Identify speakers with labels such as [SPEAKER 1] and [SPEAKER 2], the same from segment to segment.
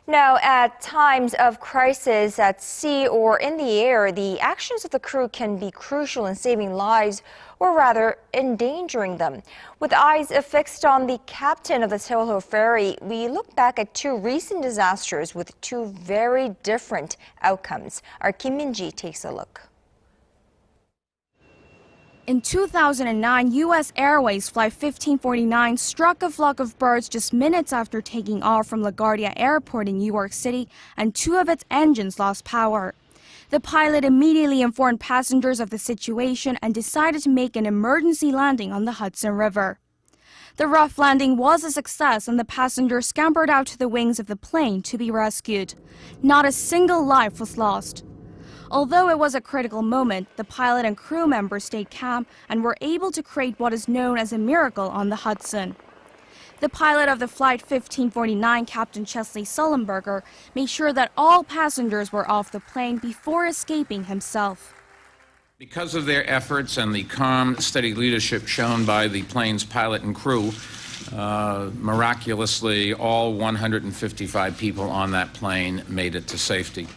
[SPEAKER 1] Now, at times of crisis at sea or in the air, the actions of the crew can be crucial in saving lives, or rather endangering them. With eyes affixed on the captain of the Sewol-ho ferry, we look back at two recent disasters with two very different outcomes. Our Kim Min-ji takes a look.
[SPEAKER 2] In 2009, U.S. Airways Flight 1549 struck a flock of birds just minutes after taking off from LaGuardia Airport in New York City, and two of its engines lost power. The pilot immediately informed passengers of the situation and decided to make an emergency landing on the Hudson River. The rough landing was a success, and the passengers scampered out to the wings of the plane to be rescued. Not a single life was lost. Although it was a critical moment, the pilot and crew members stayed calm and were able to create what is known as a miracle on the Hudson. The pilot of the Flight 1549, Captain Chesley Sullenberger, made sure that all passengers were off the plane before escaping himself.
[SPEAKER 3] Because of their efforts and the calm, steady leadership shown by the plane's pilot and crew, miraculously, all 155 people on that plane made it to safety.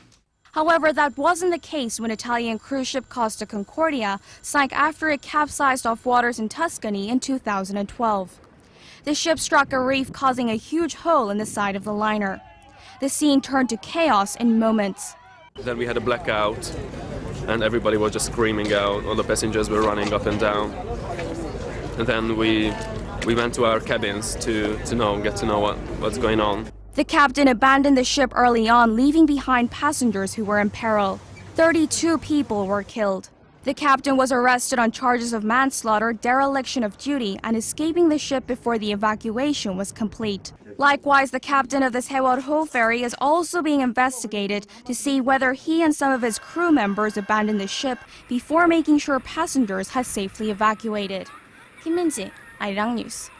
[SPEAKER 2] However, that wasn't the case when Italian cruise ship COSTA CONCORDIA sank after it capsized off waters in Tuscany in 2012. The ship struck a reef, causing a huge hole in the side of the liner. The scene turned to chaos in moments.
[SPEAKER 4] Then we had a blackout, and everybody was just screaming out. All the passengers were running up and down. And then we went to our cabins to get to know what's going on.
[SPEAKER 2] The captain abandoned the ship early on, leaving behind passengers who were in peril. 32 people were killed. The captain was arrested on charges of manslaughter, dereliction of duty, and escaping the ship before the evacuation was complete. Likewise, the captain of the Sewol-ho ferry is also being investigated to see whether he and some of his crew members abandoned the ship before making sure passengers had safely evacuated. Kim Min-ji, Arirang News.